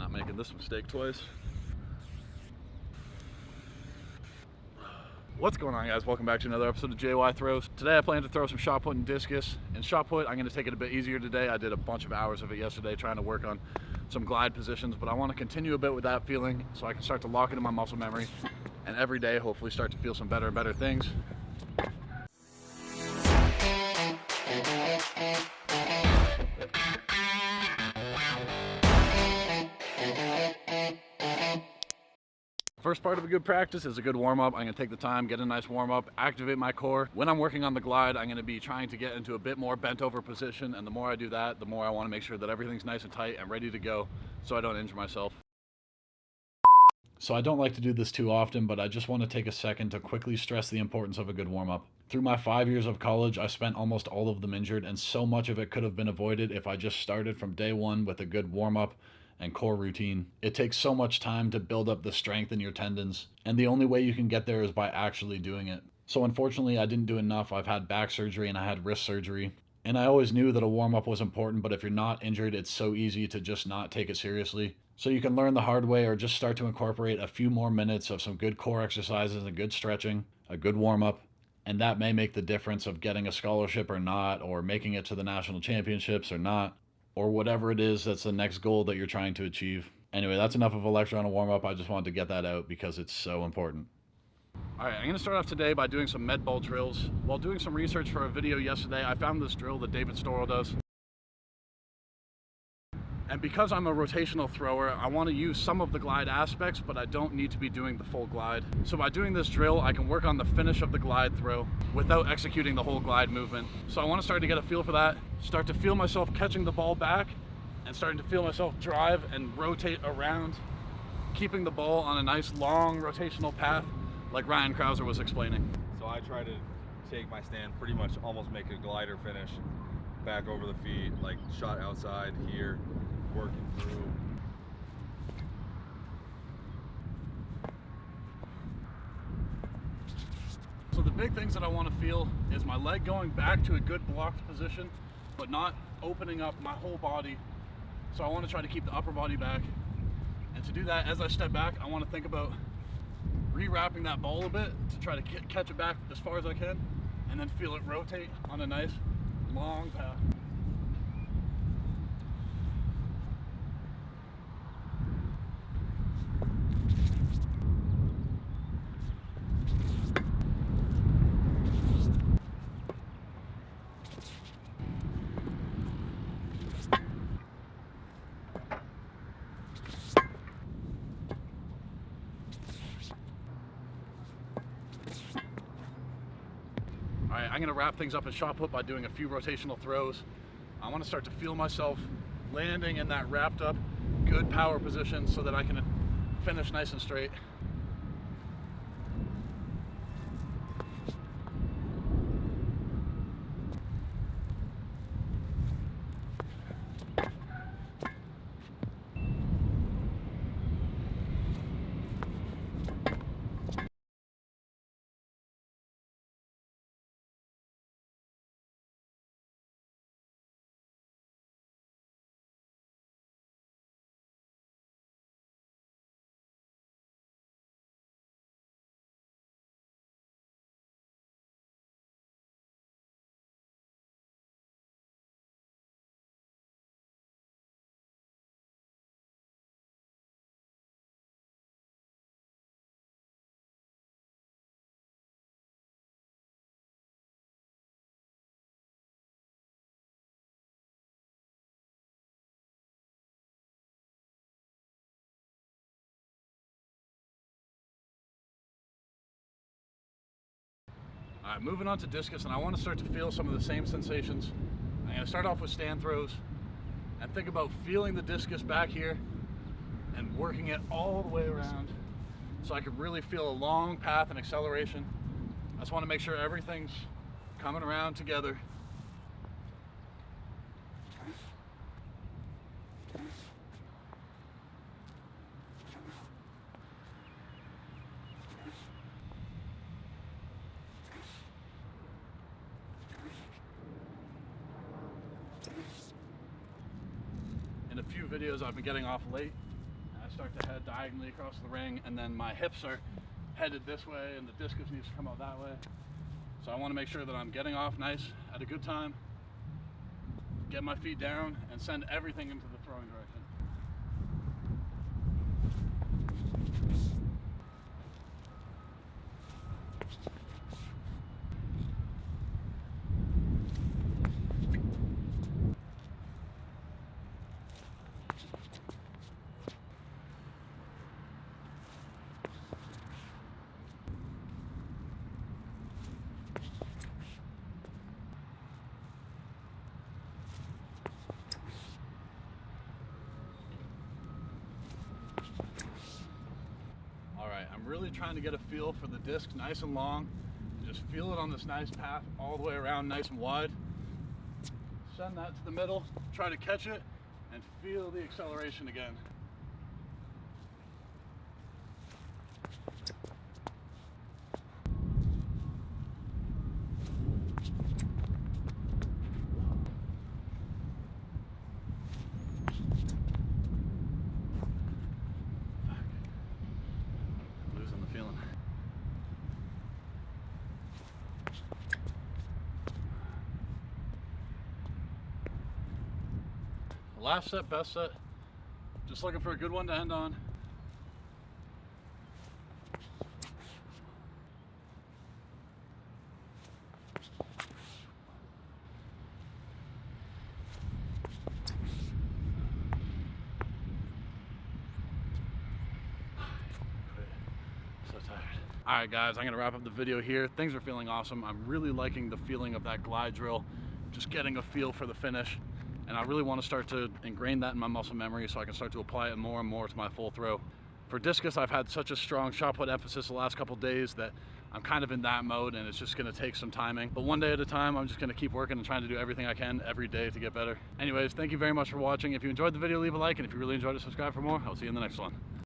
Not making this mistake twice. What's going on, guys? Welcome back to another episode of JY Throws. Today I plan to throw some shot put and discus. In shot put, I'm going to take it a bit easier today. I did a bunch of hours of it yesterday trying to work on some glide positions, but I want to continue a bit with that feeling so I can start to lock into my muscle memory and every day hopefully start to feel some better and better things. First part of a good practice is a good warm-up. I'm going to take the time, get a nice warm-up, activate my core. When I'm working on the glide, I'm going to be trying to get into a bit more bent over position, and the more I do that, the more I want to make sure that everything's nice and tight and ready to go so I don't injure myself. So I don't like to do this too often, but I just want to take a second to quickly stress the importance of a good warm-up. Through my 5 years of college, I spent almost all of them injured, and so much of it could have been avoided if I just started from day one with a good warm-up and core routine. It takes so much time to build up the strength in your tendons, and the only way you can get there is by actually doing it. So unfortunately, I didn't do enough. I've had back surgery and I had wrist surgery, and I always knew that a warm-up was important, but if you're not injured, it's so easy to just not take it seriously. So you can learn the hard way or just start to incorporate a few more minutes of some good core exercises and good stretching, a good warm-up, and that may make the difference of getting a scholarship or not, or making it to the national championships or not, or whatever it is that's the next goal that you're trying to achieve. Anyway, that's enough of a lecture on a warm-up. I just wanted to get that out because it's so important. All right, I'm going to start off today by doing some med ball drills. While doing some research for a video yesterday, I found this drill that David Storrell does. And because I'm a rotational thrower, I want to use some of the glide aspects, but I don't need to be doing the full glide. So by doing this drill, I can work on the finish of the glide throw without executing the whole glide movement. So I want to start to get a feel for that, start to feel myself catching the ball back, and starting to feel myself drive and rotate around, keeping the ball on a nice long rotational path like Ryan Krauser was explaining. So I try to take my stand, pretty much almost make a glider finish, back over the feet, like shot outside here, working through. So the big things that I want to feel is my leg going back to a good blocked position, but not opening up my whole body. So I want to try to keep the upper body back. And to do that, as I step back, I want to think about re-wrapping that ball a bit to try to catch it back as far as I can, and then feel it rotate on a nice long path. All right, I'm gonna wrap things up in shot put by doing a few rotational throws. I wanna start to feel myself landing in that wrapped up, good power position so that I can finish nice and straight. All right, moving on to discus, and I want to start to feel some of the same sensations. I'm going to start off with stand throws and think about feeling the discus back here and working it all the way around so I can really feel a long path and acceleration. I just want to make sure everything's coming around together. In a few videos I've been getting off late, start to head diagonally across the ring, and then my hips are headed this way and the discus needs to come out that way. So I want to make sure that I'm getting off nice at a good time, get my feet down, and send everything into the throwing direction. I'm really trying to get a feel for the disc nice and long. Just feel it on this nice path all the way around, nice and wide. Send that to the middle, try to catch it, and feel the acceleration again. Last set, best set. Just looking for a good one to end on. So tired. All right, guys, I'm gonna wrap up the video here. Things are feeling awesome. I'm really liking the feeling of that glide drill, just getting a feel for the finish. And I really want to start to ingrain that in my muscle memory so I can start to apply it more and more to my full throw. For discus, I've had such a strong shot put emphasis the last couple days that I'm kind of in that mode, and it's just going to take some timing. But one day at a time, I'm just going to keep working and trying to do everything I can every day to get better. Anyways, thank you very much for watching. If you enjoyed the video, leave a like, and if you really enjoyed it, subscribe for more. I'll see you in the next one.